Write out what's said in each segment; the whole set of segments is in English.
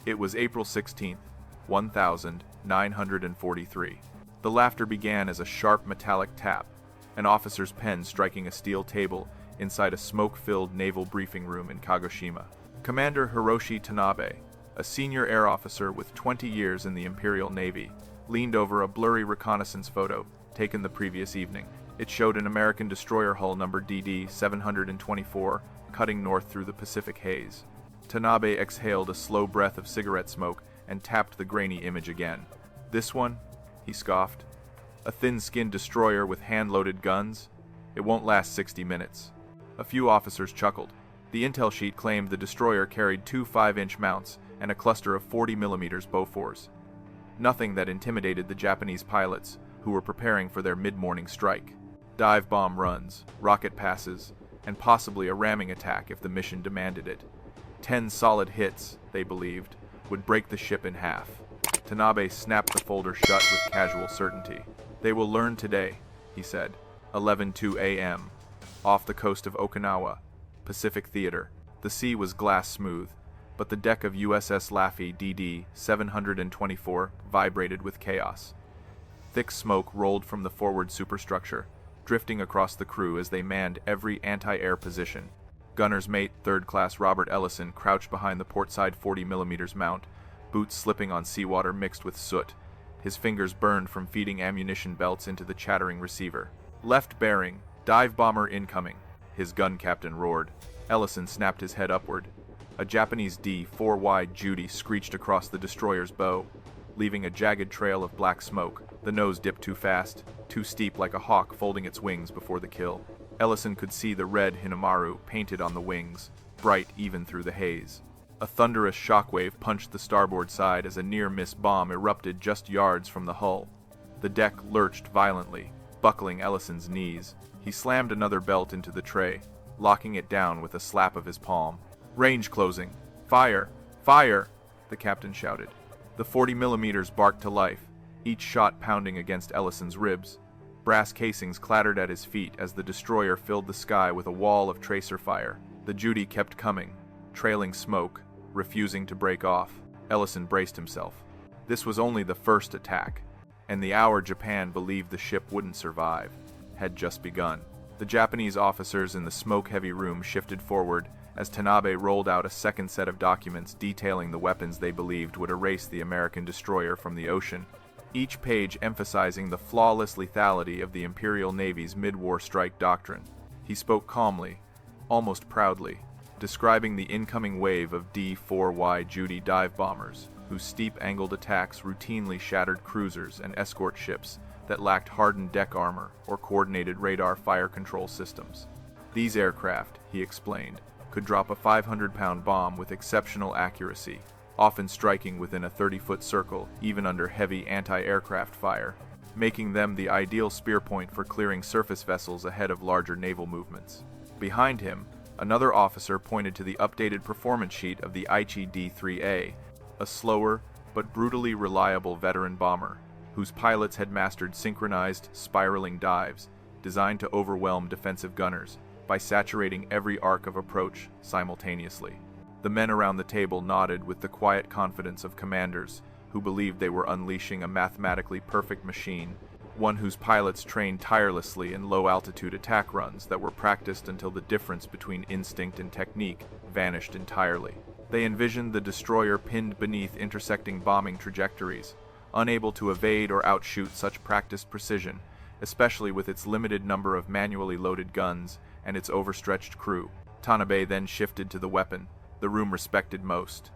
It was April 16th, 1943. The laughter began as a sharp metallic tap, an officer's pen striking a steel table inside a smoke-filled naval briefing room in Kagoshima. Commander Hiroshi Tanabe, a senior air officer with 20 years in the Imperial Navy, leaned over a blurry reconnaissance photo taken the previous evening. It showed an American destroyer hull number DD-724 cutting north through the Pacific haze. Tanabe exhaled a slow breath of cigarette smoke and tapped the grainy image again. "This one?" he scoffed. "A thin-skinned destroyer with hand-loaded guns? It won't last 60 minutes. A few officers chuckled. The intel sheet claimed the destroyer carried 2 5-inch mounts and a cluster of 40mm Bofors. Nothing that intimidated the Japanese pilots, who were preparing for their mid-morning strike. Dive bomb runs, rocket passes, and possibly a ramming attack if the mission demanded it. 10 solid hits, they believed, would break the ship in half. Tanabe snapped the folder shut with casual certainty. "They will learn today," he said. 11:02 a.m. Off the coast of Okinawa, Pacific Theater. The sea was glass smooth, but the deck of USS Laffey DD-724 vibrated with chaos. Thick smoke rolled from the forward superstructure, drifting across the crew as they manned every anti-air position. Gunner's mate, 3rd Class Robert Ellison, crouched behind the portside 40mm mount, boots slipping on seawater mixed with soot. His fingers burned from feeding ammunition belts into the chattering receiver. "Left bearing, dive bomber incoming," his gun captain roared. Ellison snapped his head upward. A Japanese D-4Y Judy screeched across the destroyer's bow, leaving a jagged trail of black smoke. The nose dipped too fast, too steep like a hawk folding its wings before the kill. Ellison could see the red Hinamaru painted on the wings, bright even through the haze. A thunderous shockwave punched the starboard side as a near-miss bomb erupted just yards from the hull. The deck lurched violently, buckling Ellison's knees. He slammed another belt into the tray, locking it down with a slap of his palm. "Range closing! Fire! Fire!" the captain shouted. The 40mm barked to life, each shot pounding against Ellison's ribs. Brass casings clattered at his feet as the destroyer filled the sky with a wall of tracer fire. The Judy kept coming, trailing smoke, refusing to break off. Ellison braced himself. This was only the first attack, and the hour Japan believed the ship wouldn't survive had just begun. The Japanese officers in the smoke-heavy room shifted forward as Tanabe rolled out a second set of documents detailing the weapons they believed would erase the American destroyer from the ocean, each page emphasizing the flawless lethality of the Imperial Navy's mid-war strike doctrine. He spoke calmly, almost proudly, describing the incoming wave of D-4Y Judy dive bombers, whose steep-angled attacks routinely shattered cruisers and escort ships that lacked hardened deck armor or coordinated radar fire control systems. These aircraft, he explained, could drop a 500-pound bomb with exceptional accuracy, often striking within a 30-foot circle even under heavy anti-aircraft fire, making them the ideal spear point for clearing surface vessels ahead of larger naval movements. Behind him, another officer pointed to the updated performance sheet of the Aichi D-3A, a slower but brutally reliable veteran bomber, whose pilots had mastered synchronized, spiraling dives designed to overwhelm defensive gunners by saturating every arc of approach simultaneously. The men around the table nodded with the quiet confidence of commanders who believed they were unleashing a mathematically perfect machine, one whose pilots trained tirelessly in low-altitude attack runs that were practiced until the difference between instinct and technique vanished entirely. They envisioned the destroyer pinned beneath intersecting bombing trajectories, unable to evade or outshoot such practiced precision, especially with its limited number of manually loaded guns and its overstretched crew. Tanabe then shifted to the weapon the room respected most,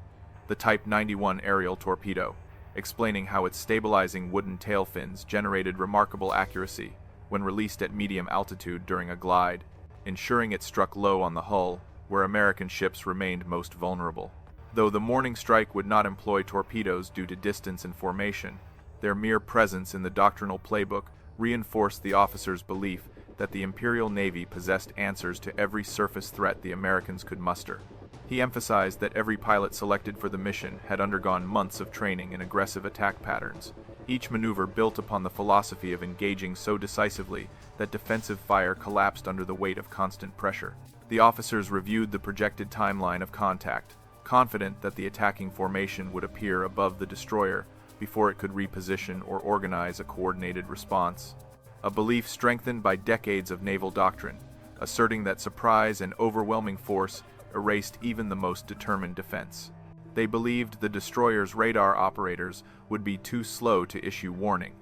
the Type 91 aerial torpedo, explaining how its stabilizing wooden tail fins generated remarkable accuracy when released at medium altitude during a glide, ensuring it struck low on the hull, where American ships remained most vulnerable. Though the morning strike would not employ torpedoes due to distance and formation, their mere presence in the doctrinal playbook reinforced the officer's belief that the Imperial Navy possessed answers to every surface threat the Americans could muster. He emphasized that every pilot selected for the mission had undergone months of training in aggressive attack patterns, each maneuver built upon the philosophy of engaging so decisively that defensive fire collapsed under the weight of constant pressure. The officers reviewed the projected timeline of contact, confident that the attacking formation would appear above the destroyer before it could reposition or organize a coordinated response. A belief strengthened by decades of naval doctrine, asserting that surprise and overwhelming force erased even the most determined defense. They believed the destroyer's radar operators would be too slow to issue warning,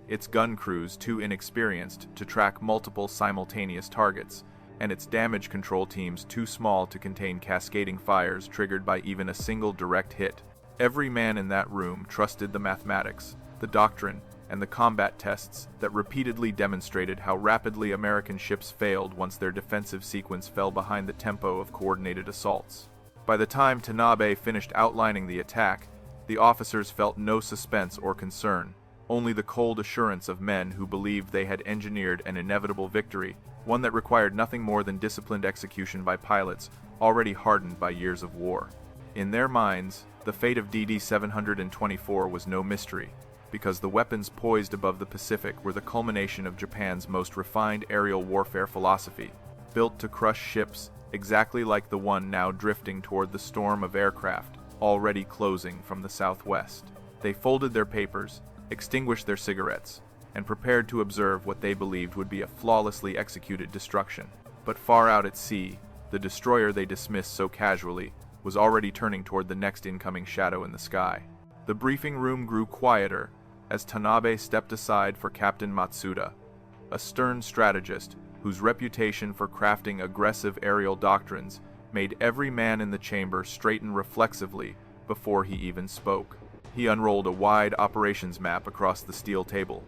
its gun crews too inexperienced to track multiple simultaneous targets, and its damage control teams too small to contain cascading fires triggered by even a single direct hit. Every man in that room trusted the mathematics, the doctrine, and the combat tests that repeatedly demonstrated how rapidly American ships failed once their defensive sequence fell behind the tempo of coordinated assaults. By the time Tanabe finished outlining the attack, the officers felt no suspense or concern, only the cold assurance of men who believed they had engineered an inevitable victory, one that required nothing more than disciplined execution by pilots already hardened by years of war. In their minds, the fate of DD-724 was no mystery, because the weapons poised above the Pacific were the culmination of Japan's most refined aerial warfare philosophy, built to crush ships exactly like the one now drifting toward the storm of aircraft already closing from the southwest. They folded their papers, extinguished their cigarettes, and prepared to observe what they believed would be a flawlessly executed destruction. But far out at sea, the destroyer they dismissed so casually was already turning toward the next incoming shadow in the sky. The briefing room grew quieter as Tanabe stepped aside for Captain Matsuda, a stern strategist whose reputation for crafting aggressive aerial doctrines made every man in the chamber straighten reflexively before he even spoke. He unrolled a wide operations map across the steel table,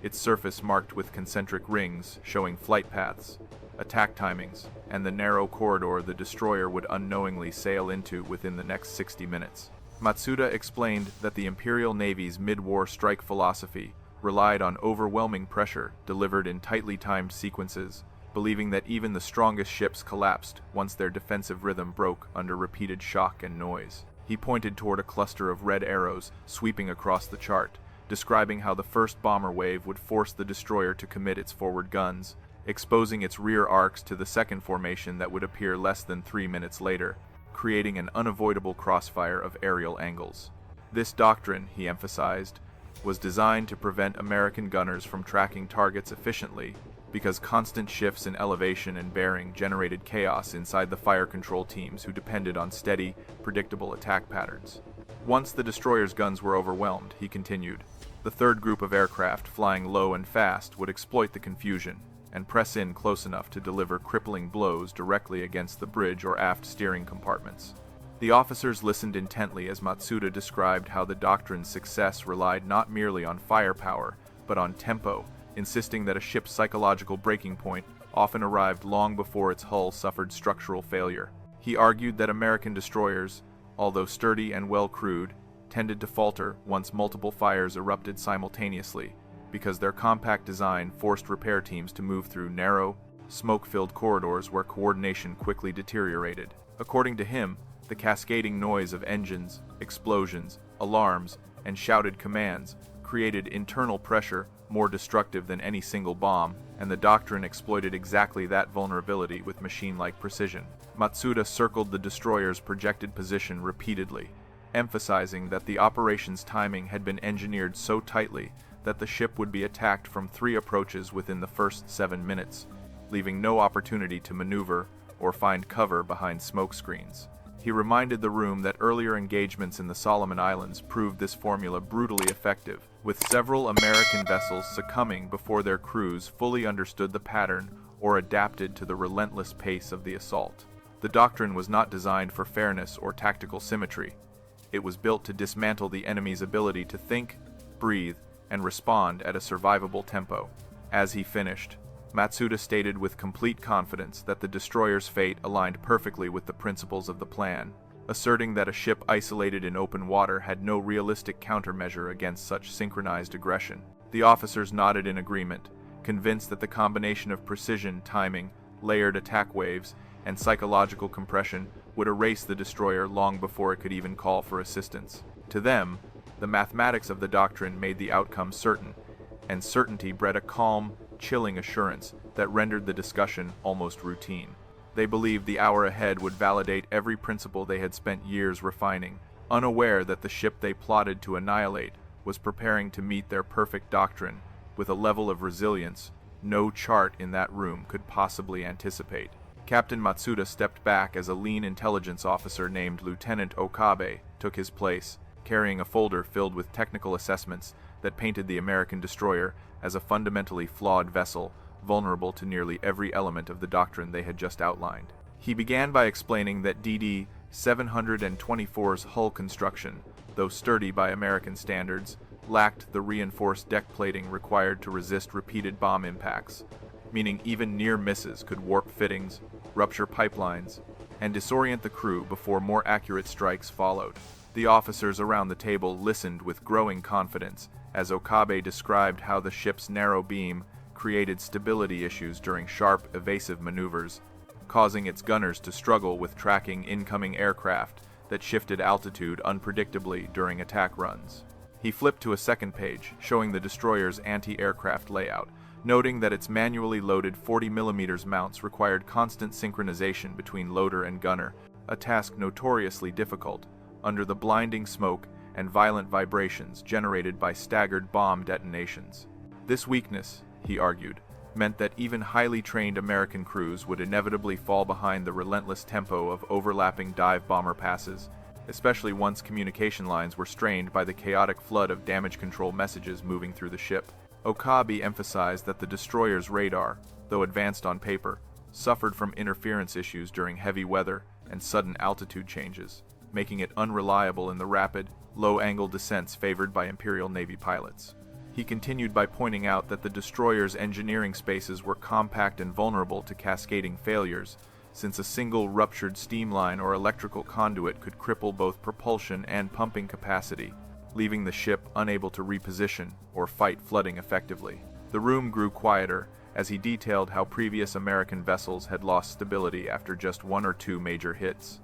its surface marked with concentric rings showing flight paths, attack timings, and the narrow corridor the destroyer would unknowingly sail into within the next 60 minutes. Matsuda explained that the Imperial Navy's mid-war strike philosophy relied on overwhelming pressure delivered in tightly timed sequences, believing that even the strongest ships collapsed once their defensive rhythm broke under repeated shock and noise. He pointed toward a cluster of red arrows sweeping across the chart, describing how the first bomber wave would force the destroyer to commit its forward guns, exposing its rear arcs to the second formation that would appear less than 3 minutes later, creating an unavoidable crossfire of aerial angles. This doctrine, he emphasized, was designed to prevent American gunners from tracking targets efficiently, because constant shifts in elevation and bearing generated chaos inside the fire control teams who depended on steady, predictable attack patterns. Once the destroyer's guns were overwhelmed, he continued, the third group of aircraft flying low and fast would exploit the confusion and press in close enough to deliver crippling blows directly against the bridge or aft steering compartments. The officers listened intently as Matsuda described how the doctrine's success relied not merely on firepower, but on tempo, insisting that a ship's psychological breaking point often arrived long before its hull suffered structural failure. He argued that American destroyers, although sturdy and well-crewed, tended to falter once multiple fires erupted simultaneously, because their compact design forced repair teams to move through narrow, smoke-filled corridors where coordination quickly deteriorated. According to him, the cascading noise of engines, explosions, alarms, and shouted commands created internal pressure more destructive than any single bomb, and the doctrine exploited exactly that vulnerability with machine-like precision. Matsuda circled the destroyer's projected position repeatedly, emphasizing that the operation's timing had been engineered so tightly that the ship would be attacked from 3 approaches within the first 7 minutes, leaving no opportunity to maneuver or find cover behind smoke screens. He reminded the room that earlier engagements in the Solomon Islands proved this formula brutally effective, with several American vessels succumbing before their crews fully understood the pattern or adapted to the relentless pace of the assault. The doctrine was not designed for fairness or tactical symmetry. It was built to dismantle the enemy's ability to think, breathe, and respond at a survivable tempo. As he finished, Matsuda stated with complete confidence that the destroyer's fate aligned perfectly with the principles of the plan, asserting that a ship isolated in open water had no realistic countermeasure against such synchronized aggression. The officers nodded in agreement, convinced that the combination of precision, timing, layered attack waves, and psychological compression would erase the destroyer long before it could even call for assistance. To them, the mathematics of the doctrine made the outcome certain, and certainty bred a calm, chilling assurance that rendered the discussion almost routine. They believed the hour ahead would validate every principle they had spent years refining, unaware that the ship they plotted to annihilate was preparing to meet their perfect doctrine with a level of resilience no chart in that room could possibly anticipate. Captain Matsuda stepped back as a lean intelligence officer named Lieutenant Okabe took his place, carrying a folder filled with technical assessments that painted the American destroyer as a fundamentally flawed vessel, vulnerable to nearly every element of the doctrine they had just outlined. He began by explaining that DD 724's hull construction, though sturdy by American standards, lacked the reinforced deck plating required to resist repeated bomb impacts, meaning even near misses could warp fittings, rupture pipelines, and disorient the crew before more accurate strikes followed. The officers around the table listened with growing confidence as Okabe described how the ship's narrow beam created stability issues during sharp, evasive maneuvers, causing its gunners to struggle with tracking incoming aircraft that shifted altitude unpredictably during attack runs. He flipped to a second page, showing the destroyer's anti-aircraft layout, noting that its manually loaded 40mm mounts required constant synchronization between loader and gunner, a task notoriously difficult under the blinding smoke and violent vibrations generated by staggered bomb detonations. This weakness, he argued, meant that even highly trained American crews would inevitably fall behind the relentless tempo of overlapping dive bomber passes, especially once communication lines were strained by the chaotic flood of damage control messages moving through the ship. Okabe emphasized that the destroyer's radar, though advanced on paper, suffered from interference issues during heavy weather and sudden altitude changes, making it unreliable in the rapid, low-angle descents favored by Imperial Navy pilots. He continued by pointing out that the destroyer's engineering spaces were compact and vulnerable to cascading failures, since a single ruptured steam line or electrical conduit could cripple both propulsion and pumping capacity, leaving the ship unable to reposition or fight flooding effectively. The room grew quieter as he detailed how previous American vessels had lost stability after just one or two major hits,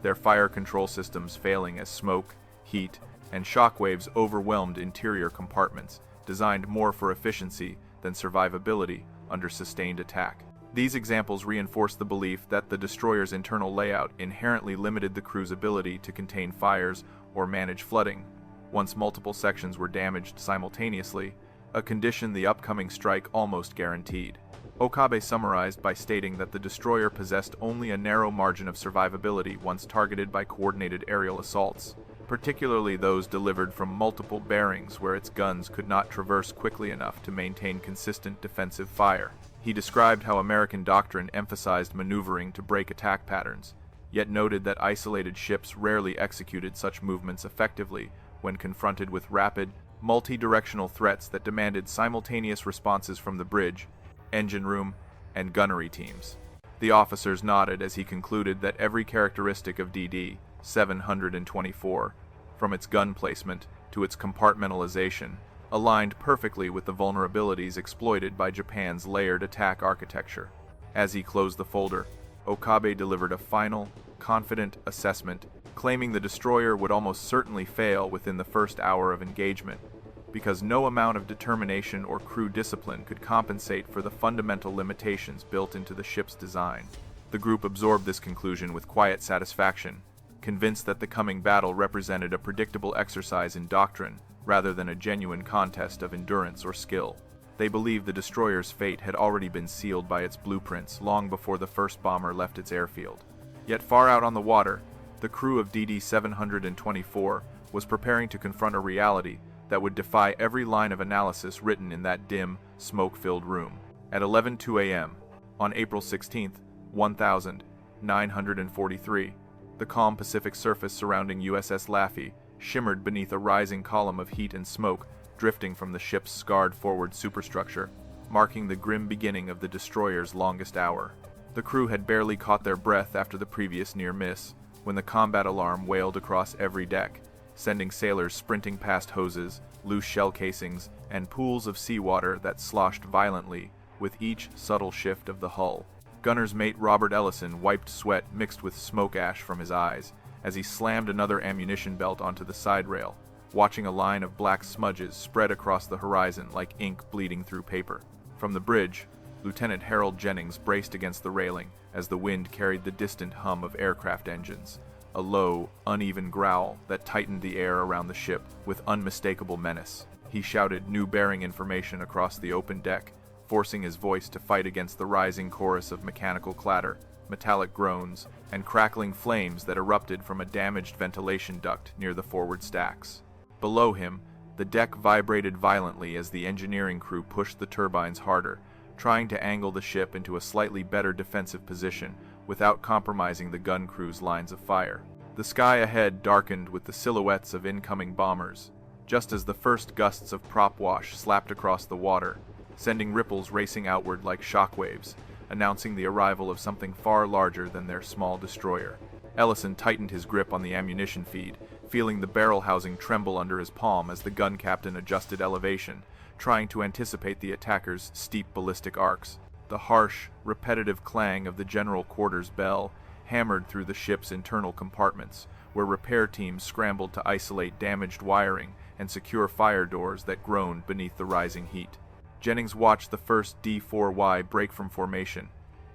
their fire control systems failing as smoke, heat, and shockwaves overwhelmed interior compartments, designed more for efficiency than survivability under sustained attack. These examples reinforce the belief that the destroyer's internal layout inherently limited the crew's ability to contain fires or manage flooding. Once multiple sections were damaged simultaneously, a condition the upcoming strike almost guaranteed. Okabe summarized by stating that the destroyer possessed only a narrow margin of survivability once targeted by coordinated aerial assaults, particularly those delivered from multiple bearings where its guns could not traverse quickly enough to maintain consistent defensive fire. He described how American doctrine emphasized maneuvering to break attack patterns, yet noted that isolated ships rarely executed such movements effectively when confronted with rapid, multi-directional threats that demanded simultaneous responses from the bridge, engine room, and gunnery teams. The officers nodded as he concluded that every characteristic of DD 724, from its gun placement to its compartmentalization, aligned perfectly with the vulnerabilities exploited by Japan's layered attack architecture. As he closed the folder, Okabe delivered a final, confident assessment, claiming the destroyer would almost certainly fail within the first hour of engagement, because no amount of determination or crew discipline could compensate for the fundamental limitations built into the ship's design. The group absorbed this conclusion with quiet satisfaction, convinced that the coming battle represented a predictable exercise in doctrine rather than a genuine contest of endurance or skill. They believed the destroyer's fate had already been sealed by its blueprints long before the first bomber left its airfield. Yet far out on the water, the crew of DD 724 was preparing to confront a reality that would defy every line of analysis written in that dim, smoke-filled room. At 11:02 a.m., on April 16, 1943, the calm Pacific surface surrounding USS Laffey shimmered beneath a rising column of heat and smoke drifting from the ship's scarred forward superstructure, marking the grim beginning of the destroyer's longest hour. The crew had barely caught their breath after the previous near miss, when the combat alarm wailed across every deck, sending sailors sprinting past hoses, loose shell casings, and pools of seawater that sloshed violently with each subtle shift of the hull. Gunner's mate Robert Ellison wiped sweat mixed with smoke ash from his eyes as he slammed another ammunition belt onto the side rail, watching a line of black smudges spread across the horizon like ink bleeding through paper. From the bridge, Lieutenant Harold Jennings braced against the railing as the wind carried the distant hum of aircraft engines, a low, uneven growl that tightened the air around the ship with unmistakable menace. He shouted new bearing information across the open deck, forcing his voice to fight against the rising chorus of mechanical clatter, metallic groans, and crackling flames that erupted from a damaged ventilation duct near the forward stacks. Below him, the deck vibrated violently as the engineering crew pushed the turbines harder, trying to angle the ship into a slightly better defensive position without compromising the gun crew's lines of fire. The sky ahead darkened with the silhouettes of incoming bombers, just as the first gusts of prop wash slapped across the water, sending ripples racing outward like shockwaves, announcing the arrival of something far larger than their small destroyer. Ellison tightened his grip on the ammunition feed, feeling the barrel housing tremble under his palm as the gun captain adjusted elevation, trying to anticipate the attacker's steep ballistic arcs. The harsh, repetitive clang of the general quarters bell hammered through the ship's internal compartments, where repair teams scrambled to isolate damaged wiring and secure fire doors that groaned beneath the rising heat. Jennings watched the first D4Y break from formation,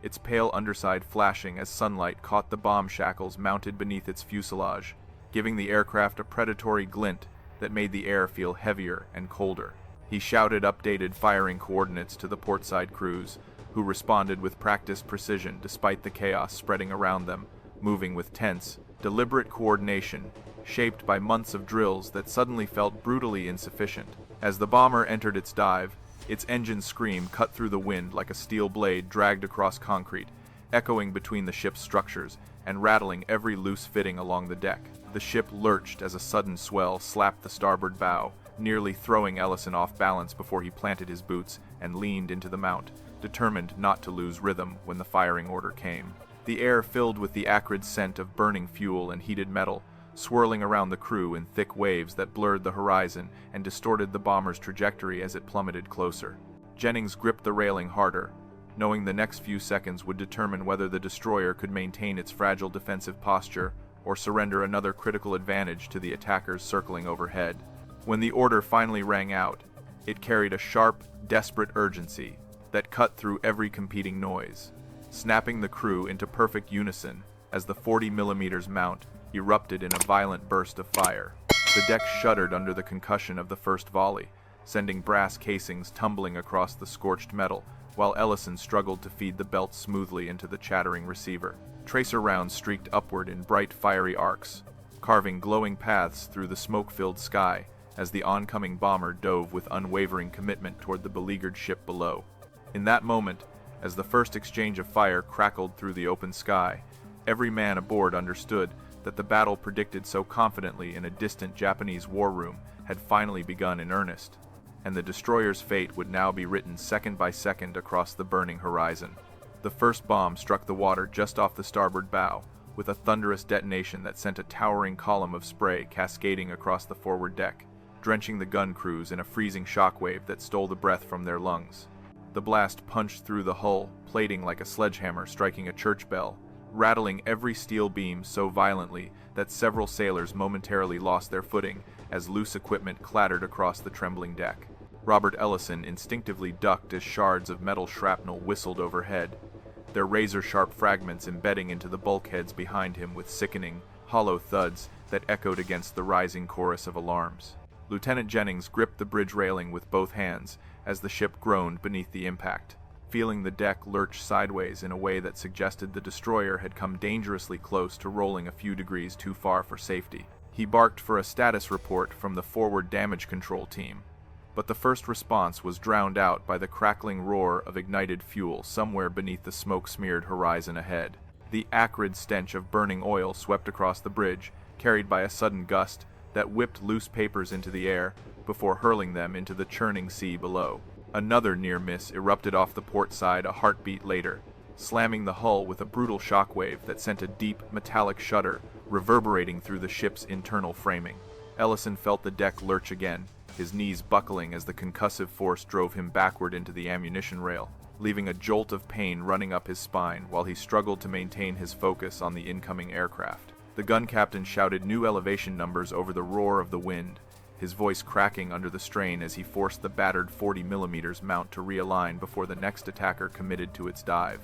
its pale underside flashing as sunlight caught the bomb shackles mounted beneath its fuselage, giving the aircraft a predatory glint that made the air feel heavier and colder. He shouted updated firing coordinates to the portside crews, who responded with practiced precision despite the chaos spreading around them, moving with tense, deliberate coordination, shaped by months of drills that suddenly felt brutally insufficient. As the bomber entered its dive, its engine scream cut through the wind like a steel blade dragged across concrete, echoing between the ship's structures and rattling every loose fitting along the deck. The ship lurched as a sudden swell slapped the starboard bow, nearly throwing Ellison off balance before he planted his boots and leaned into the mount, determined not to lose rhythm when the firing order came. The air filled with the acrid scent of burning fuel and heated metal, swirling around the crew in thick waves that blurred the horizon and distorted the bomber's trajectory as it plummeted closer. Jennings gripped the railing harder, knowing the next few seconds would determine whether the destroyer could maintain its fragile defensive posture or surrender another critical advantage to the attackers circling overhead. When the order finally rang out, it carried a sharp, desperate urgency that cut through every competing noise, snapping the crew into perfect unison as the 40mm mount erupted in a violent burst of fire. The deck shuddered under the concussion of the first volley, sending brass casings tumbling across the scorched metal, while Ellison struggled to feed the belt smoothly into the chattering receiver. Tracer rounds streaked upward in bright, fiery arcs, carving glowing paths through the smoke-filled sky as the oncoming bomber dove with unwavering commitment toward the beleaguered ship below. In that moment, as the first exchange of fire crackled through the open sky, every man aboard understood that the battle predicted so confidently in a distant Japanese war room had finally begun in earnest, and the destroyer's fate would now be written second by second across the burning horizon. The first bomb struck the water just off the starboard bow, with a thunderous detonation that sent a towering column of spray cascading across the forward deck, drenching the gun crews in a freezing shockwave that stole the breath from their lungs. The blast punched through the hull, plating like a sledgehammer striking a church bell, rattling every steel beam so violently that several sailors momentarily lost their footing as loose equipment clattered across the trembling deck. Robert Ellison instinctively ducked as shards of metal shrapnel whistled overhead, their razor-sharp fragments embedding into the bulkheads behind him with sickening, hollow thuds that echoed against the rising chorus of alarms. Lieutenant Jennings gripped the bridge railing with both hands as the ship groaned beneath the impact, feeling the deck lurch sideways in a way that suggested the destroyer had come dangerously close to rolling a few degrees too far for safety. He barked for a status report from the forward damage control team, but the first response was drowned out by the crackling roar of ignited fuel somewhere beneath the smoke-smeared horizon ahead. The acrid stench of burning oil swept across the bridge, carried by a sudden gust that whipped loose papers into the air before hurling them into the churning sea below. Another near miss erupted off the port side a heartbeat later, slamming the hull with a brutal shockwave that sent a deep, metallic shudder reverberating through the ship's internal framing. Ellison felt the deck lurch again, his knees buckling as the concussive force drove him backward into the ammunition rail, leaving a jolt of pain running up his spine while he struggled to maintain his focus on the incoming aircraft. The gun captain shouted new elevation numbers over the roar of the wind, his voice cracking under the strain as he forced the battered 40mm mount to realign before the next attacker committed to its dive.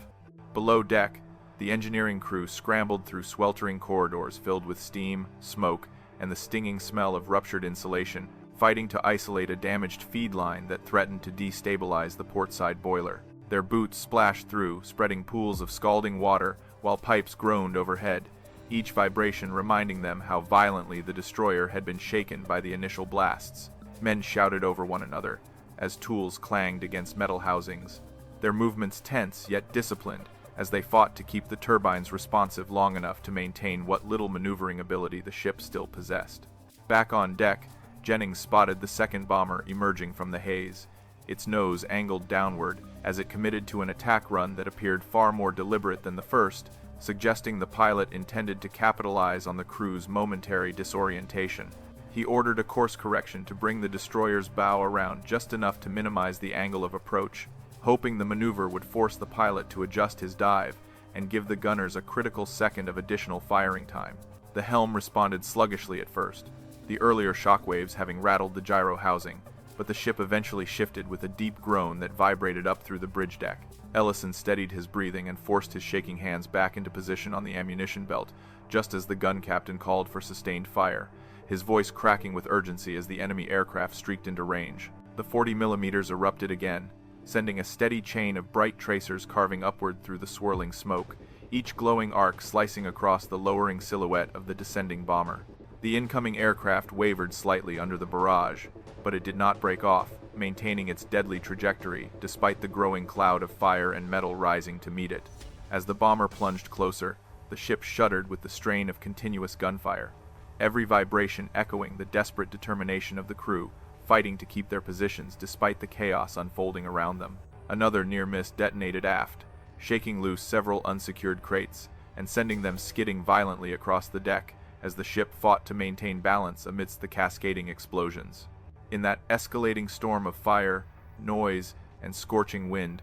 Below deck, the engineering crew scrambled through sweltering corridors filled with steam, smoke, and the stinging smell of ruptured insulation, fighting to isolate a damaged feed line that threatened to destabilize the portside boiler. Their boots splashed through, spreading pools of scalding water while pipes groaned overhead, each vibration reminding them how violently the destroyer had been shaken by the initial blasts. Men shouted over one another as tools clanged against metal housings, their movements tense yet disciplined as they fought to keep the turbines responsive long enough to maintain what little maneuvering ability the ship still possessed. Back on deck, Jennings spotted the second bomber emerging from the haze, its nose angled downward as it committed to an attack run that appeared far more deliberate than the first, suggesting the pilot intended to capitalize on the crew's momentary disorientation. He ordered a course correction to bring the destroyer's bow around just enough to minimize the angle of approach, hoping the maneuver would force the pilot to adjust his dive and give the gunners a critical second of additional firing time. The helm responded sluggishly at first, the earlier shockwaves having rattled the gyro housing, but the ship eventually shifted with a deep groan that vibrated up through the bridge deck. Ellison steadied his breathing and forced his shaking hands back into position on the ammunition belt, just as the gun captain called for sustained fire, his voice cracking with urgency as the enemy aircraft streaked into range. The 40mm erupted again, sending a steady chain of bright tracers carving upward through the swirling smoke, each glowing arc slicing across the lowering silhouette of the descending bomber. The incoming aircraft wavered slightly under the barrage, but it did not break off, maintaining its deadly trajectory despite the growing cloud of fire and metal rising to meet it. As the bomber plunged closer, the ship shuddered with the strain of continuous gunfire, every vibration echoing the desperate determination of the crew, fighting to keep their positions despite the chaos unfolding around them. Another near-miss detonated aft, shaking loose several unsecured crates and sending them skidding violently across the deck as the ship fought to maintain balance amidst the cascading explosions. In that escalating storm of fire, noise, and scorching wind,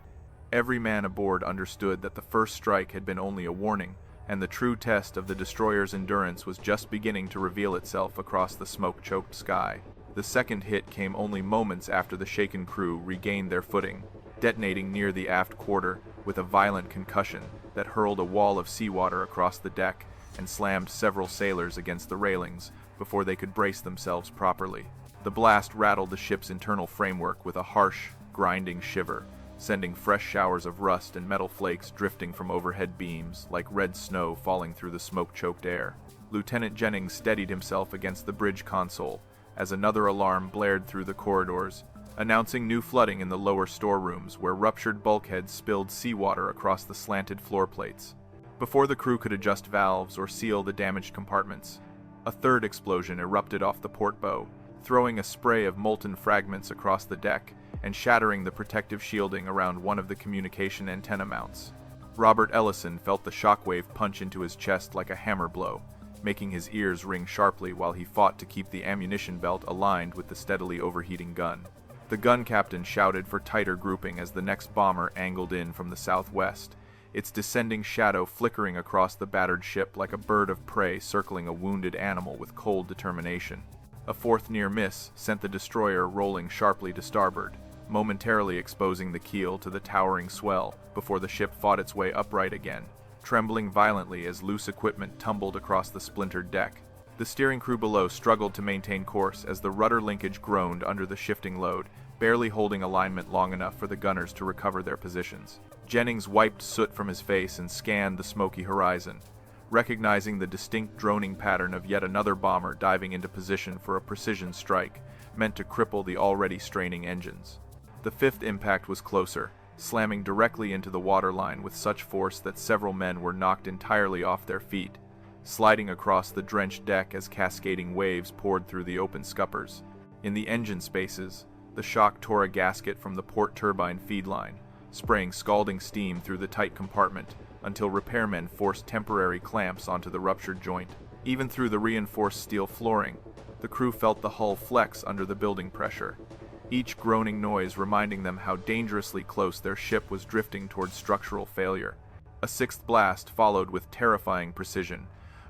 every man aboard understood that the first strike had been only a warning, and the true test of the destroyer's endurance was just beginning to reveal itself across the smoke-choked sky. The second hit came only moments after the shaken crew regained their footing, detonating near the aft quarter with a violent concussion that hurled a wall of seawater across the deck and slammed several sailors against the railings before they could brace themselves properly. The blast rattled the ship's internal framework with a harsh, grinding shiver, sending fresh showers of rust and metal flakes drifting from overhead beams like red snow falling through the smoke-choked air. Lieutenant Jennings steadied himself against the bridge console as another alarm blared through the corridors, announcing new flooding in the lower storerooms where ruptured bulkheads spilled seawater across the slanted floor plates. Before the crew could adjust valves or seal the damaged compartments, a third explosion erupted off the port bow, throwing a spray of molten fragments across the deck and shattering the protective shielding around one of the communication antenna mounts. Robert Ellison felt the shockwave punch into his chest like a hammer blow, making his ears ring sharply while he fought to keep the ammunition belt aligned with the steadily overheating gun. The gun captain shouted for tighter grouping as the next bomber angled in from the southwest, its descending shadow flickering across the battered ship like a bird of prey circling a wounded animal with cold determination. A fourth near miss sent the destroyer rolling sharply to starboard, momentarily exposing the keel to the towering swell before the ship fought its way upright again, trembling violently as loose equipment tumbled across the splintered deck. The steering crew below struggled to maintain course as the rudder linkage groaned under the shifting load, barely holding alignment long enough for the gunners to recover their positions. Jennings wiped soot from his face and scanned the smoky horizon, recognizing the distinct droning pattern of yet another bomber diving into position for a precision strike meant to cripple the already straining engines. The fifth impact was closer, slamming directly into the waterline with such force that several men were knocked entirely off their feet, sliding across the drenched deck as cascading waves poured through the open scuppers. In the engine spaces, the shock tore a gasket from the port turbine feed line, spraying scalding steam through the tight compartment until repairmen forced temporary clamps onto the ruptured joint. Even through the reinforced steel flooring, the crew felt the hull flex under the building pressure, each groaning noise reminding them how dangerously close their ship was drifting toward structural failure. A sixth blast followed with terrifying precision,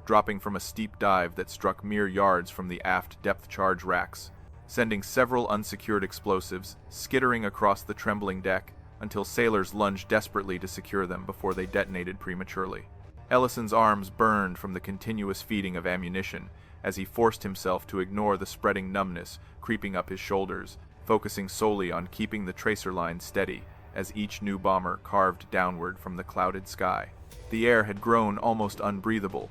dropping from a steep dive that struck mere yards from the aft depth charge racks, sending several unsecured explosives skittering across the trembling deck until sailors lunged desperately to secure them before they detonated prematurely. Ellison's arms burned from the continuous feeding of ammunition as he forced himself to ignore the spreading numbness creeping up his shoulders, focusing solely on keeping the tracer line steady as each new bomber carved downward from the clouded sky. The air had grown almost unbreathable,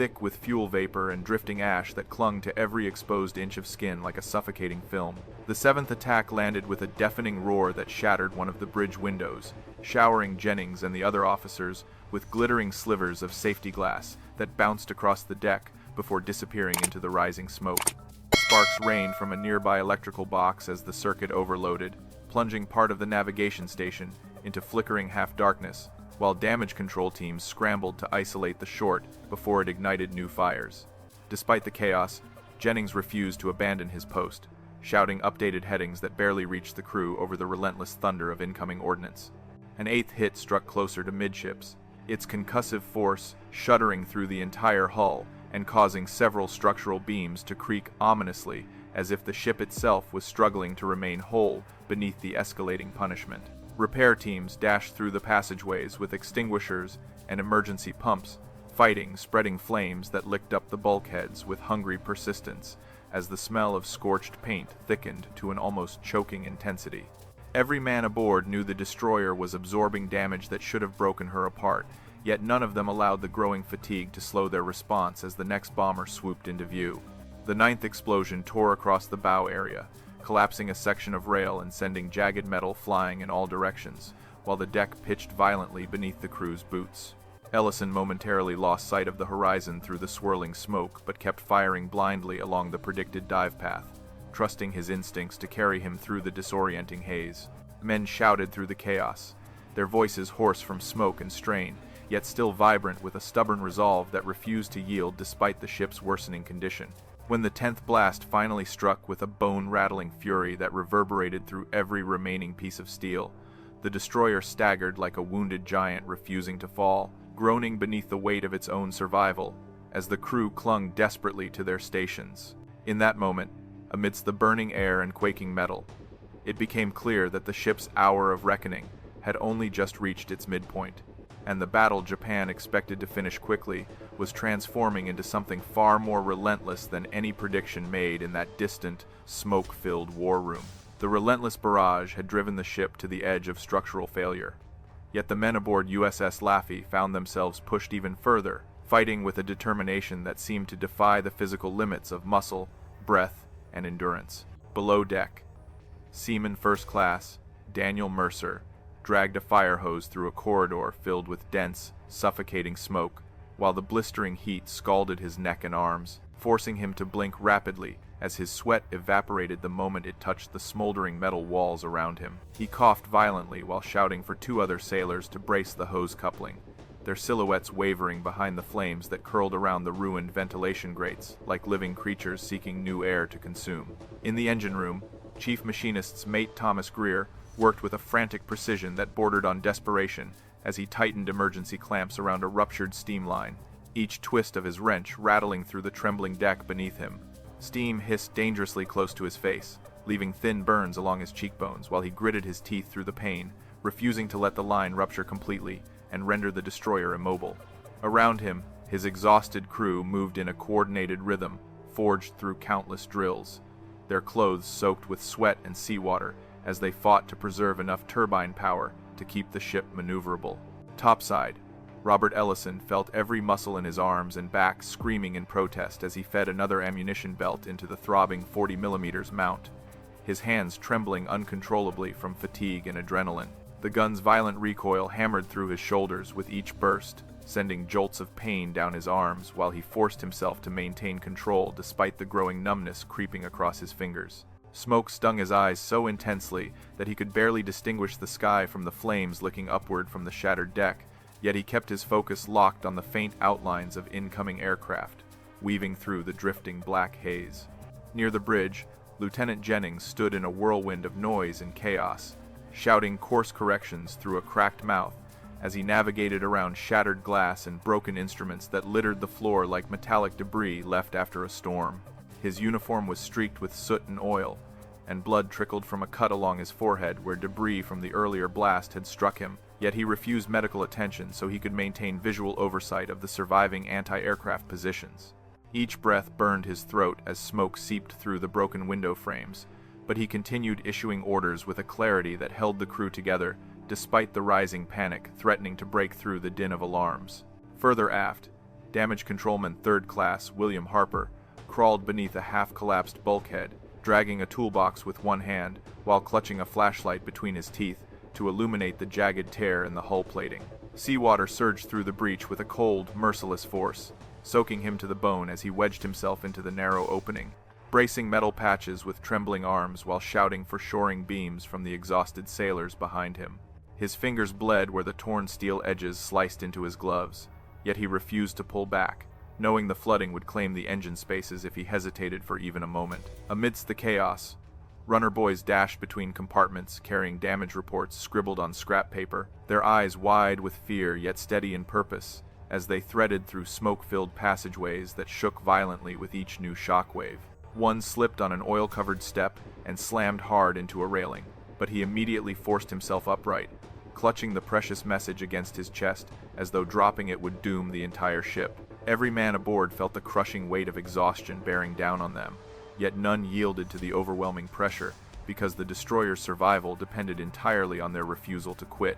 thick with fuel vapor and drifting ash that clung to every exposed inch of skin like a suffocating film. The seventh attack landed with a deafening roar that shattered one of the bridge windows, showering Jennings and the other officers with glittering slivers of safety glass that bounced across the deck before disappearing into the rising smoke. Sparks rained from a nearby electrical box as the circuit overloaded, plunging part of the navigation station into flickering half-darkness, while damage control teams scrambled to isolate the short before it ignited new fires. Despite the chaos, Jennings refused to abandon his post, shouting updated headings that barely reached the crew over the relentless thunder of incoming ordnance. An eighth hit struck closer to midships, its concussive force shuddering through the entire hull and causing several structural beams to creak ominously as if the ship itself was struggling to remain whole beneath the escalating punishment. Repair teams dashed through the passageways with extinguishers and emergency pumps, fighting spreading flames that licked up the bulkheads with hungry persistence as the smell of scorched paint thickened to an almost choking intensity. Every man aboard knew the destroyer was absorbing damage that should have broken her apart, yet none of them allowed the growing fatigue to slow their response as the next bomber swooped into view. The ninth explosion tore across the bow area, collapsing a section of rail and sending jagged metal flying in all directions, while the deck pitched violently beneath the crew's boots. Ellison momentarily lost sight of the horizon through the swirling smoke, but kept firing blindly along the predicted dive path, trusting his instincts to carry him through the disorienting haze. Men shouted through the chaos, their voices hoarse from smoke and strain, yet still vibrant with a stubborn resolve that refused to yield despite the ship's worsening condition. When the 10th blast finally struck with a bone-rattling fury that reverberated through every remaining piece of steel, the destroyer staggered like a wounded giant refusing to fall, groaning beneath the weight of its own survival, as the crew clung desperately to their stations. In that moment, amidst the burning air and quaking metal, it became clear that the ship's hour of reckoning had only just reached its midpoint, and the battle Japan expected to finish quickly was transforming into something far more relentless than any prediction made in that distant, smoke-filled war room. The relentless barrage had driven the ship to the edge of structural failure. Yet the men aboard USS Laffey found themselves pushed even further, fighting with a determination that seemed to defy the physical limits of muscle, breath, and endurance. Below deck, Seaman First Class Daniel Mercer dragged a fire hose through a corridor filled with dense, suffocating smoke, while the blistering heat scalded his neck and arms, forcing him to blink rapidly as his sweat evaporated the moment it touched the smoldering metal walls around him. He coughed violently while shouting for two other sailors to brace the hose coupling, their silhouettes wavering behind the flames that curled around the ruined ventilation grates, like living creatures seeking new air to consume. In the engine room, Chief Machinist's mate Thomas Greer worked with a frantic precision that bordered on desperation as he tightened emergency clamps around a ruptured steam line, each twist of his wrench rattling through the trembling deck beneath him. Steam hissed dangerously close to his face, leaving thin burns along his cheekbones while he gritted his teeth through the pain, refusing to let the line rupture completely and render the destroyer immobile. Around him, his exhausted crew moved in a coordinated rhythm, forged through countless drills, their clothes soaked with sweat and seawater as they fought to preserve enough turbine power to keep the ship maneuverable. Topside, Robert Ellison felt every muscle in his arms and back screaming in protest as he fed another ammunition belt into the throbbing 40mm mount, his hands trembling uncontrollably from fatigue and adrenaline. The gun's violent recoil hammered through his shoulders with each burst, sending jolts of pain down his arms while he forced himself to maintain control despite the growing numbness creeping across his fingers. Smoke stung his eyes so intensely that he could barely distinguish the sky from the flames licking upward from the shattered deck, yet he kept his focus locked on the faint outlines of incoming aircraft, weaving through the drifting black haze. Near the bridge, Lieutenant Jennings stood in a whirlwind of noise and chaos, shouting course corrections through a cracked mouth as he navigated around shattered glass and broken instruments that littered the floor like metallic debris left after a storm. His uniform was streaked with soot and oil, and blood trickled from a cut along his forehead where debris from the earlier blast had struck him, yet he refused medical attention so he could maintain visual oversight of the surviving anti-aircraft positions. Each breath burned his throat as smoke seeped through the broken window frames, but he continued issuing orders with a clarity that held the crew together, despite the rising panic threatening to break through the din of alarms. Further aft, Damage Controlman 3rd Class William Harper crawled beneath a half-collapsed bulkhead, dragging a toolbox with one hand while clutching a flashlight between his teeth to illuminate the jagged tear in the hull plating. Seawater surged through the breach with a cold, merciless force, soaking him to the bone as he wedged himself into the narrow opening, bracing metal patches with trembling arms while shouting for shoring beams from the exhausted sailors behind him. His fingers bled where the torn steel edges sliced into his gloves, yet he refused to pull back, knowing the flooding would claim the engine spaces if he hesitated for even a moment. Amidst the chaos, runner boys dashed between compartments carrying damage reports scribbled on scrap paper, their eyes wide with fear yet steady in purpose as they threaded through smoke-filled passageways that shook violently with each new shockwave. One slipped on an oil-covered step and slammed hard into a railing, but he immediately forced himself upright, clutching the precious message against his chest as though dropping it would doom the entire ship. Every man aboard felt the crushing weight of exhaustion bearing down on them, yet none yielded to the overwhelming pressure because the destroyer's survival depended entirely on their refusal to quit.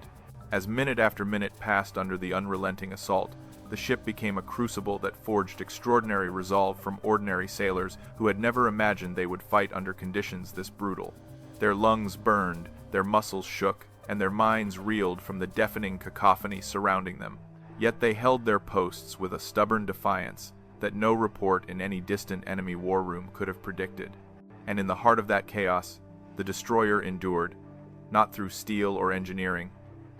As minute after minute passed under the unrelenting assault, the ship became a crucible that forged extraordinary resolve from ordinary sailors who had never imagined they would fight under conditions this brutal. Their lungs burned, their muscles shook, and their minds reeled from the deafening cacophony surrounding them. Yet they held their posts with a stubborn defiance that no report in any distant enemy war room could have predicted. And in the heart of that chaos, the destroyer endured, not through steel or engineering,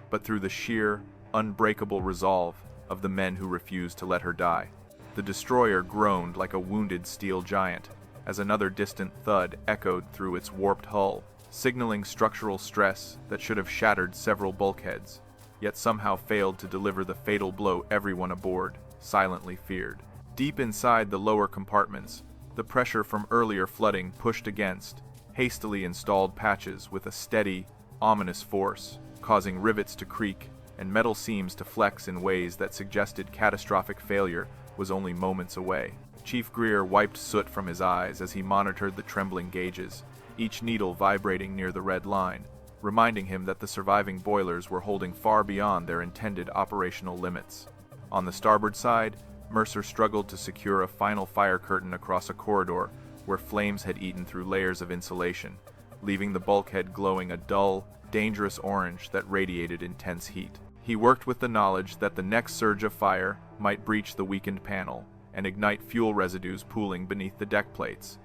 but through the sheer, unbreakable resolve of the men who refused to let her die. The destroyer groaned like a wounded steel giant as another distant thud echoed through its warped hull, signaling structural stress that should have shattered several bulkheads, yet somehow failed to deliver the fatal blow everyone aboard silently feared. Deep inside the lower compartments, the pressure from earlier flooding pushed against hastily installed patches with a steady, ominous force, causing rivets to creak and metal seams to flex in ways that suggested catastrophic failure was only moments away. Chief Greer wiped soot from his eyes as he monitored the trembling gauges, each needle vibrating near the red line, reminding him that the surviving boilers were holding far beyond their intended operational limits. On the starboard side, Mercer struggled to secure a final fire curtain across a corridor where flames had eaten through layers of insulation, leaving the bulkhead glowing a dull, dangerous orange that radiated intense heat. He worked with the knowledge that the next surge of fire might breach the weakened panel and ignite fuel residues pooling beneath the deck plates.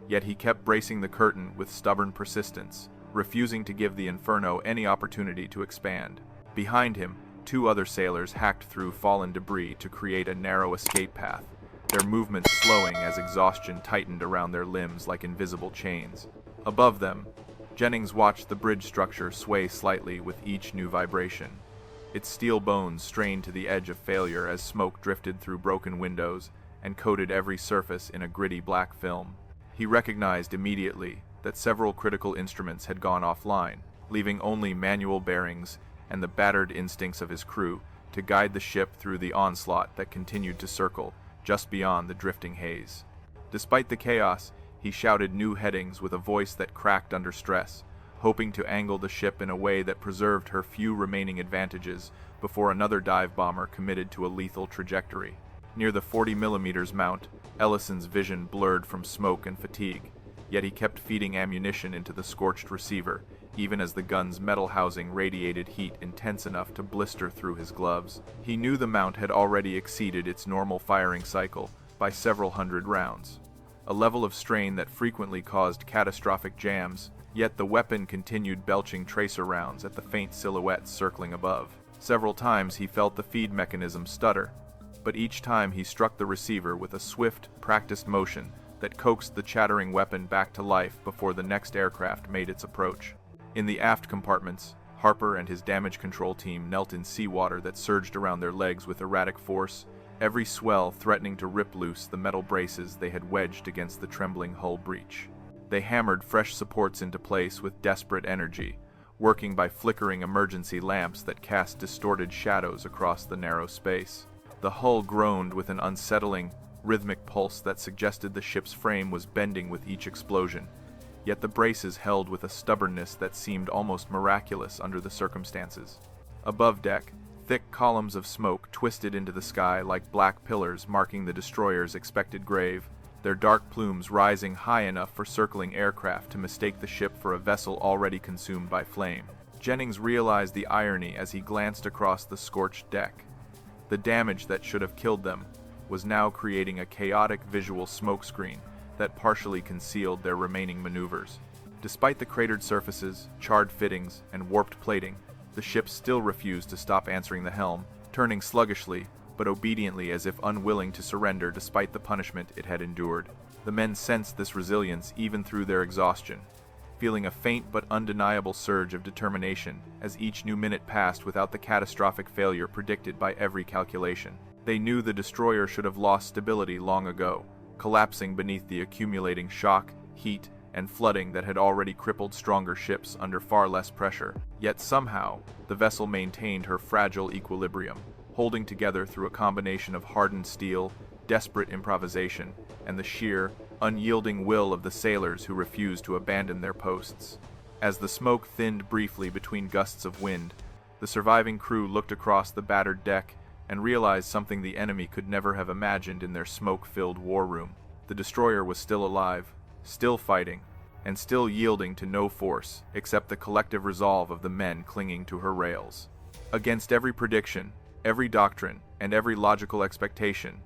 Yet he kept bracing the curtain with stubborn persistence, refusing to give the inferno any opportunity to expand. Behind him, 2 other sailors hacked through fallen debris to create a narrow escape path, their movements slowing as exhaustion tightened around their limbs like invisible chains. Above them, Jennings watched the bridge structure sway slightly with each new vibration. Its steel bones strained to the edge of failure as smoke drifted through broken windows and coated every surface in a gritty black film. He recognized immediately that several critical instruments had gone offline, leaving only manual bearings and the battered instincts of his crew to guide the ship through the onslaught that continued to circle just beyond the drifting haze. Despite the chaos, he shouted new headings with a voice that cracked under stress, hoping to angle the ship in a way that preserved her few remaining advantages before another dive bomber committed to a lethal trajectory. Near the 40mm mount, Ellison's vision blurred from smoke and fatigue, yet he kept feeding ammunition into the scorched receiver, even as the gun's metal housing radiated heat intense enough to blister through his gloves. He knew the mount had already exceeded its normal firing cycle by several hundred rounds, a level of strain that frequently caused catastrophic jams, yet the weapon continued belching tracer rounds at the faint silhouettes circling above. Several times he felt the feed mechanism stutter, but each time he struck the receiver with a swift, practiced motion that coaxed the chattering weapon back to life before the next aircraft made its approach. In the aft compartments, Harper and his damage control team knelt in seawater that surged around their legs with erratic force, every swell threatening to rip loose the metal braces they had wedged against the trembling hull breach. They hammered fresh supports into place with desperate energy, working by flickering emergency lamps that cast distorted shadows across the narrow space. The hull groaned with an unsettling, rhythmic pulse that suggested the ship's frame was bending with each explosion, yet the braces held with a stubbornness that seemed almost miraculous under the circumstances. Above deck, thick columns of smoke twisted into the sky like black pillars marking the destroyer's expected grave, their dark plumes rising high enough for circling aircraft to mistake the ship for a vessel already consumed by flame. Jennings realized the irony as he glanced across the scorched deck. The damage that should have killed them was now creating a chaotic visual smokescreen that partially concealed their remaining maneuvers. Despite the cratered surfaces, charred fittings, and warped plating, the ship still refused to stop answering the helm, turning sluggishly, but obediently as if unwilling to surrender despite the punishment it had endured. The men sensed this resilience even through their exhaustion, feeling a faint but undeniable surge of determination as each new minute passed without the catastrophic failure predicted by every calculation. They knew the destroyer should have lost stability long ago, collapsing beneath the accumulating shock, heat, and flooding that had already crippled stronger ships under far less pressure. Yet somehow, the vessel maintained her fragile equilibrium, holding together through a combination of hardened steel, desperate improvisation, and the sheer, unyielding will of the sailors who refused to abandon their posts. As the smoke thinned briefly between gusts of wind, the surviving crew looked across the battered deck and realized something the enemy could never have imagined in their smoke-filled war room. The destroyer was still alive, still fighting, and still yielding to no force except the collective resolve of the men clinging to her rails. Against every prediction, every doctrine, and every logical expectation,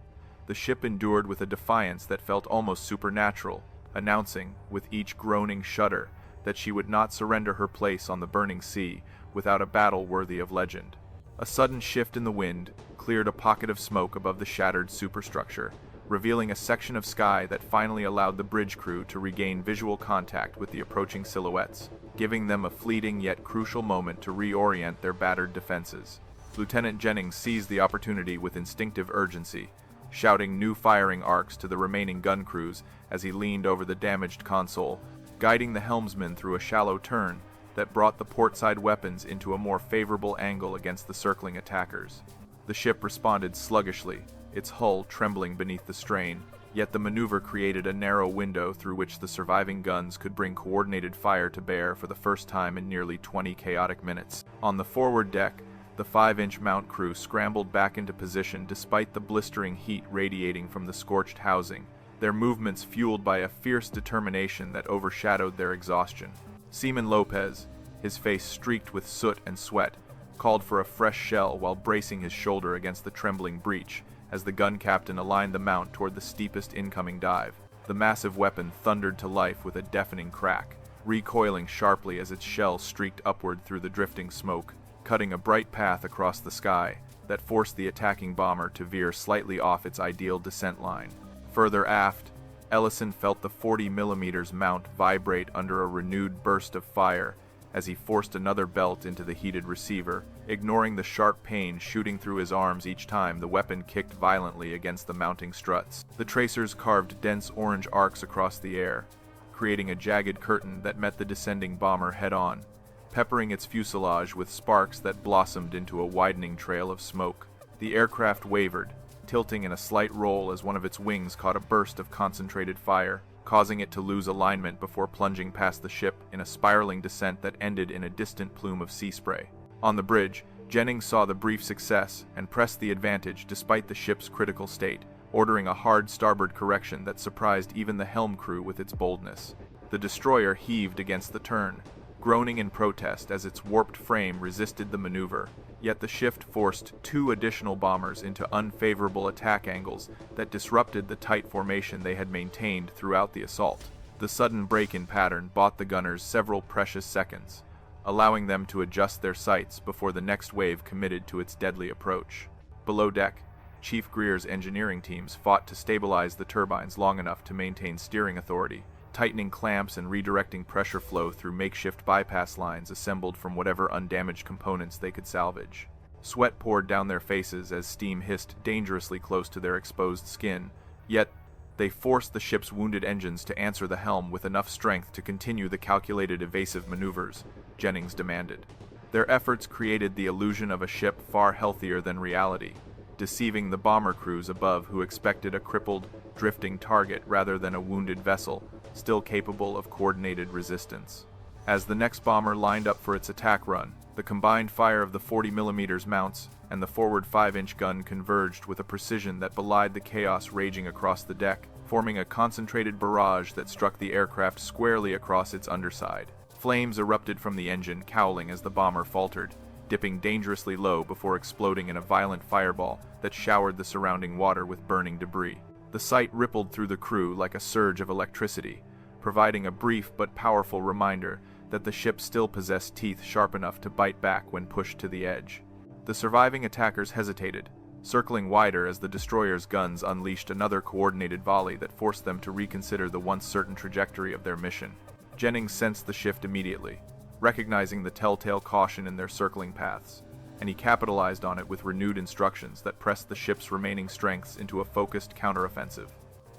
the ship endured with a defiance that felt almost supernatural, announcing, with each groaning shudder, that she would not surrender her place on the burning sea without a battle worthy of legend. A sudden shift in the wind cleared a pocket of smoke above the shattered superstructure, revealing a section of sky that finally allowed the bridge crew to regain visual contact with the approaching silhouettes, giving them a fleeting yet crucial moment to reorient their battered defenses. Lieutenant Jennings seized the opportunity with instinctive urgency, shouting new firing arcs to the remaining gun crews as he leaned over the damaged console, guiding the helmsman through a shallow turn that brought the portside weapons into a more favorable angle against the circling attackers. The ship responded sluggishly, its hull trembling beneath the strain, yet the maneuver created a narrow window through which the surviving guns could bring coordinated fire to bear for the first time in nearly 20 chaotic minutes. On the forward deck, the 5-inch mount crew scrambled back into position despite the blistering heat radiating from the scorched housing, their movements fueled by a fierce determination that overshadowed their exhaustion. Seaman Lopez, his face streaked with soot and sweat, called for a fresh shell while bracing his shoulder against the trembling breech as the gun captain aligned the mount toward the steepest incoming dive. The massive weapon thundered to life with a deafening crack, recoiling sharply as its shell streaked upward through the drifting smoke, cutting a bright path across the sky that forced the attacking bomber to veer slightly off its ideal descent line. Further aft, Ellison felt the 40mm mount vibrate under a renewed burst of fire as he forced another belt into the heated receiver, ignoring the sharp pain shooting through his arms each time the weapon kicked violently against the mounting struts. The tracers carved dense orange arcs across the air, creating a jagged curtain that met the descending bomber head-on, peppering its fuselage with sparks that blossomed into a widening trail of smoke. The aircraft wavered, tilting in a slight roll as one of its wings caught a burst of concentrated fire, causing it to lose alignment before plunging past the ship in a spiraling descent that ended in a distant plume of sea spray. On the bridge, Jennings saw the brief success and pressed the advantage despite the ship's critical state, ordering a hard starboard correction that surprised even the helm crew with its boldness. The destroyer heaved against the turn, groaning in protest as its warped frame resisted the maneuver, yet the shift forced 2 additional bombers into unfavorable attack angles that disrupted the tight formation they had maintained throughout the assault. The sudden break in pattern bought the gunners several precious seconds, allowing them to adjust their sights before the next wave committed to its deadly approach. Below deck, Chief Greer's engineering teams fought to stabilize the turbines long enough to maintain steering authority, tightening clamps and redirecting pressure flow through makeshift bypass lines assembled from whatever undamaged components they could salvage. Sweat poured down their faces as steam hissed dangerously close to their exposed skin, yet they forced the ship's wounded engines to answer the helm with enough strength to continue the calculated evasive maneuvers Jennings demanded. Their efforts created the illusion of a ship far healthier than reality, deceiving the bomber crews above who expected a crippled, drifting target rather than a wounded vessel, still capable of coordinated resistance. As the next bomber lined up for its attack run, the combined fire of the 40mm mounts and the forward 5-inch gun converged with a precision that belied the chaos raging across the deck, forming a concentrated barrage that struck the aircraft squarely across its underside. Flames erupted from the engine, cowling as the bomber faltered, dipping dangerously low before exploding in a violent fireball that showered the surrounding water with burning debris. The sight rippled through the crew like a surge of electricity, providing a brief but powerful reminder that the ship still possessed teeth sharp enough to bite back when pushed to the edge. The surviving attackers hesitated, circling wider as the destroyer's guns unleashed another coordinated volley that forced them to reconsider the once certain trajectory of their mission. Jennings sensed the shift immediately, recognizing the telltale caution in their circling paths, and he capitalized on it with renewed instructions that pressed the ship's remaining strengths into a focused counteroffensive.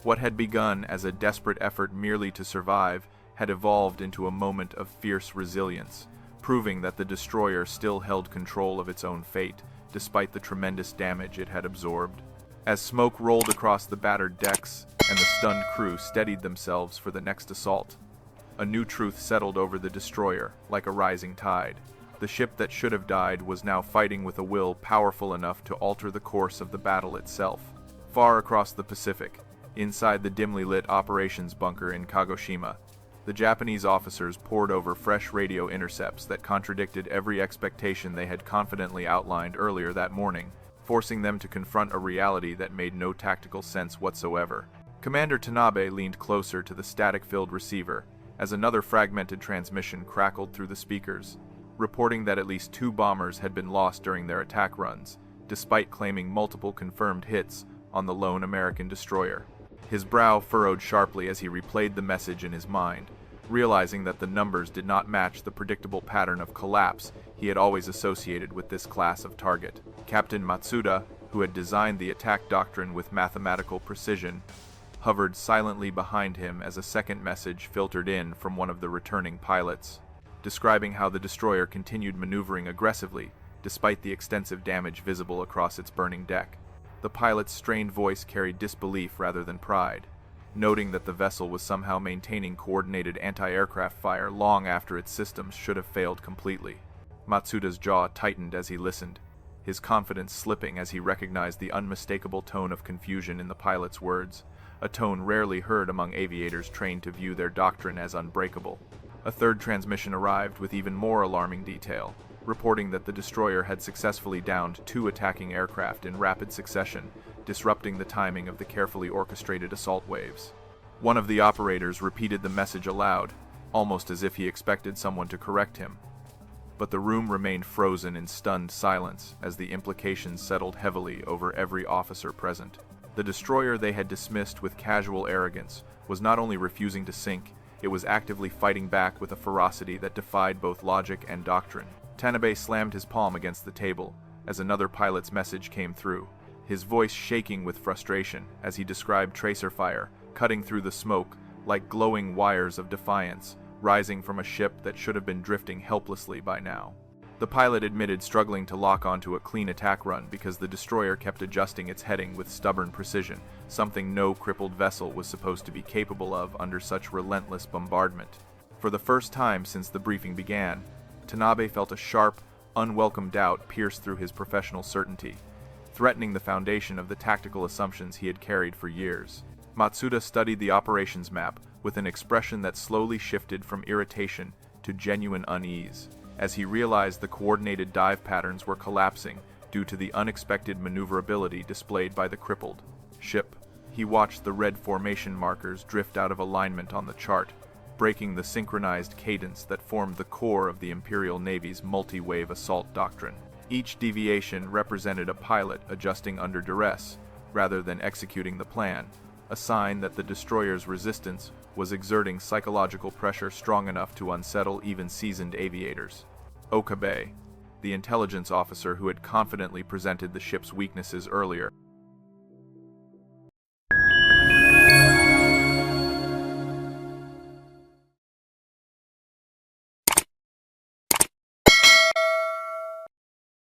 What had begun as a desperate effort merely to survive had evolved into a moment of fierce resilience, proving that the destroyer still held control of its own fate, despite the tremendous damage it had absorbed. As smoke rolled across the battered decks and the stunned crew steadied themselves for the next assault, a new truth settled over the destroyer, like a rising tide. The ship that should have died was now fighting with a will powerful enough to alter the course of the battle itself. Far across the Pacific, inside the dimly lit operations bunker in Kagoshima, the Japanese officers pored over fresh radio intercepts that contradicted every expectation they had confidently outlined earlier that morning, forcing them to confront a reality that made no tactical sense whatsoever. Commander Tanabe leaned closer to the static-filled receiver as another fragmented transmission crackled through the speakers, reporting that at least 2 bombers had been lost during their attack runs, despite claiming multiple confirmed hits on the lone American destroyer. His brow furrowed sharply as he replayed the message in his mind, realizing that the numbers did not match the predictable pattern of collapse he had always associated with this class of target. Captain Matsuda, who had designed the attack doctrine with mathematical precision, hovered silently behind him as a second message filtered in from one of the returning pilots, describing how the destroyer continued maneuvering aggressively despite the extensive damage visible across its burning deck. The pilot's strained voice carried disbelief rather than pride, noting that the vessel was somehow maintaining coordinated anti-aircraft fire long after its systems should have failed completely. Matsuda's jaw tightened as he listened, his confidence slipping as he recognized the unmistakable tone of confusion in the pilot's words, a tone rarely heard among aviators trained to view their doctrine as unbreakable. A third transmission arrived with even more alarming detail, reporting that the destroyer had successfully downed 2 attacking aircraft in rapid succession, disrupting the timing of the carefully orchestrated assault waves. One of the operators repeated the message aloud, almost as if he expected someone to correct him. But the room remained frozen in stunned silence as the implications settled heavily over every officer present. The destroyer they had dismissed with casual arrogance was not only refusing to sink, it was actively fighting back with a ferocity that defied both logic and doctrine. Tanabe slammed his palm against the table as another pilot's message came through, his voice shaking with frustration as he described tracer fire cutting through the smoke like glowing wires of defiance, rising from a ship that should have been drifting helplessly by now. The pilot admitted struggling to lock onto a clean attack run because the destroyer kept adjusting its heading with stubborn precision, something no crippled vessel was supposed to be capable of under such relentless bombardment. For the first time since the briefing began, Tanabe felt a sharp, unwelcome doubt pierce through his professional certainty, threatening the foundation of the tactical assumptions he had carried for years. Matsuda studied the operations map with an expression that slowly shifted from irritation to genuine unease, as he realized the coordinated dive patterns were collapsing due to the unexpected maneuverability displayed by the crippled ship. He watched the red formation markers drift out of alignment on the chart, breaking the synchronized cadence that formed the core of the Imperial Navy's multi-wave assault doctrine. Each deviation represented a pilot adjusting under duress, rather than executing the plan, a sign that the destroyer's resistance was exerting psychological pressure strong enough to unsettle even seasoned aviators. Okabe. the intelligence officer who had confidently presented the ship's weaknesses earlier.